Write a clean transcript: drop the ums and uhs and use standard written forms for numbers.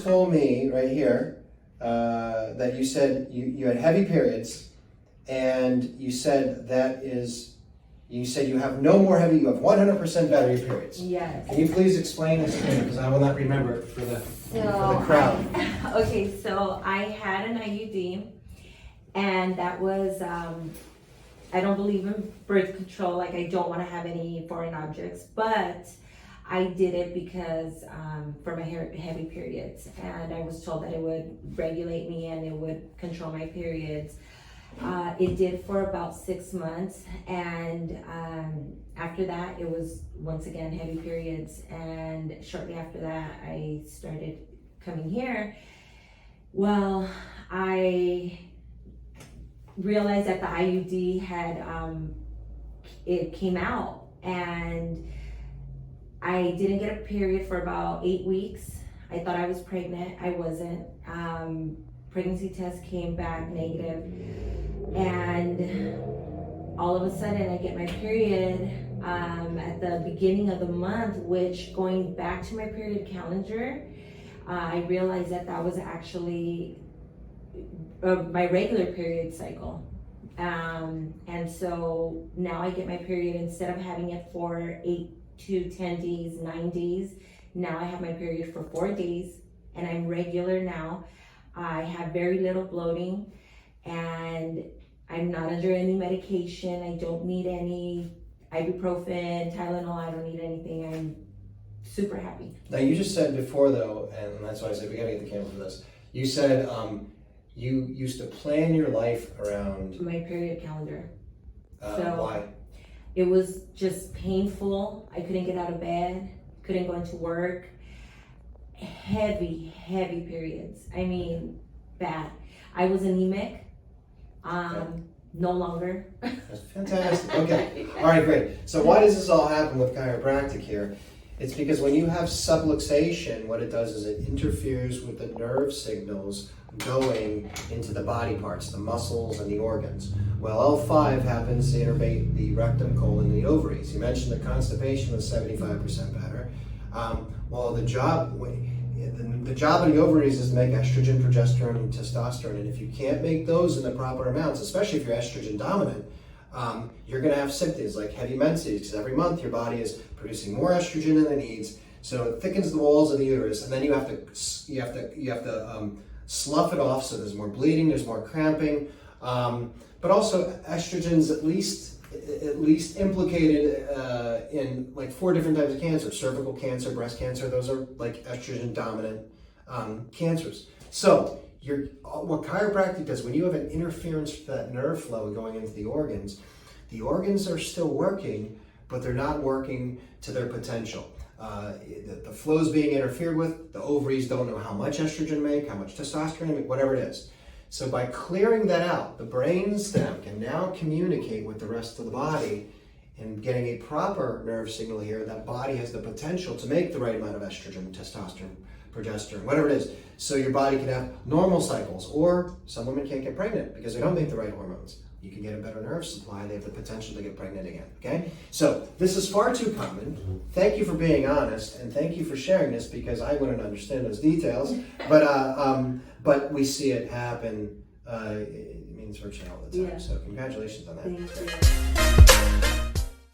told me right here that you said you had heavy periods, and you said you have no more heavy, you have 100% better your periods. Yes. Can you please explain this to me, because I will not remember it for the crowd. Okay, so I had an IUD, and that was, I don't believe in birth control, like I don't want to have any foreign objects, but I did it because for my heavy periods, and I was told that it would regulate me and it would control my periods. It did for about 6 months, and after that it was once again heavy periods, and shortly after that I started coming here. Well, I realized that the IUD had it came out, and I didn't get a period for about 8 weeks. I thought I was pregnant. I wasn't. Pregnancy test came back negative, and all of a sudden I get my period at the beginning of the month, which, going back to my period calendar, I realized that that was actually my regular period cycle. And so now I get my period, instead of having it for 8 to 10 days, 9 days, now I have my period for 4 days, and I'm regular now. I have very little bloating, and I'm not under any medication. I don't need any ibuprofen, Tylenol. I don't need anything. I'm super happy. Now, you just said before, though, and that's why I said we gotta get the camera for this. You said you used to plan your life around My period calendar. why? It was just painful. I couldn't get out of bed, couldn't go into work. Heavy periods. I mean, bad. I was anemic. No longer. That's fantastic. Okay. All right, great. So why does this all happen with chiropractic here? It's because when you have subluxation, what it does is it interferes with the nerve signals going into the body parts, the muscles and the organs. Well, L5 happens to innervate the rectum, colon, and the ovaries. You mentioned that constipation was 75% better. Well, the job of the ovaries is to make estrogen, progesterone, and testosterone, and if you can't make those in the proper amounts, especially if you're estrogen dominant, you're going to have symptoms like heavy menses, because every month your body is producing more estrogen than it needs, so it thickens the walls of the uterus, and then you have to slough it off, so there's more bleeding, there's more cramping, but also estrogen's at least implicated in like 4 different types of cancer: cervical cancer, breast cancer. Those are like estrogen dominant cancers. So what chiropractic does, when you have an interference with that nerve flow going into the organs are still working, but they're not working to their potential. The flow's being interfered with. The ovaries don't know how much estrogen to make, how much testosterone to make, whatever it is. So by clearing that out, the brainstem can now communicate with the rest of the body, and getting a proper nerve signal here, that body has the potential to make the right amount of estrogen, testosterone, progesterone, whatever it is. So your body can have normal cycles, or some women can't get pregnant because they don't make the right hormones. You can get a better nerve supply, they have the potential to get pregnant again, okay? So this is far too common. Thank you for being honest, and thank you for sharing this, because I wouldn't understand those details, but we see it happen, it means virtually all the time. Yeah. So congratulations on that. Thank you.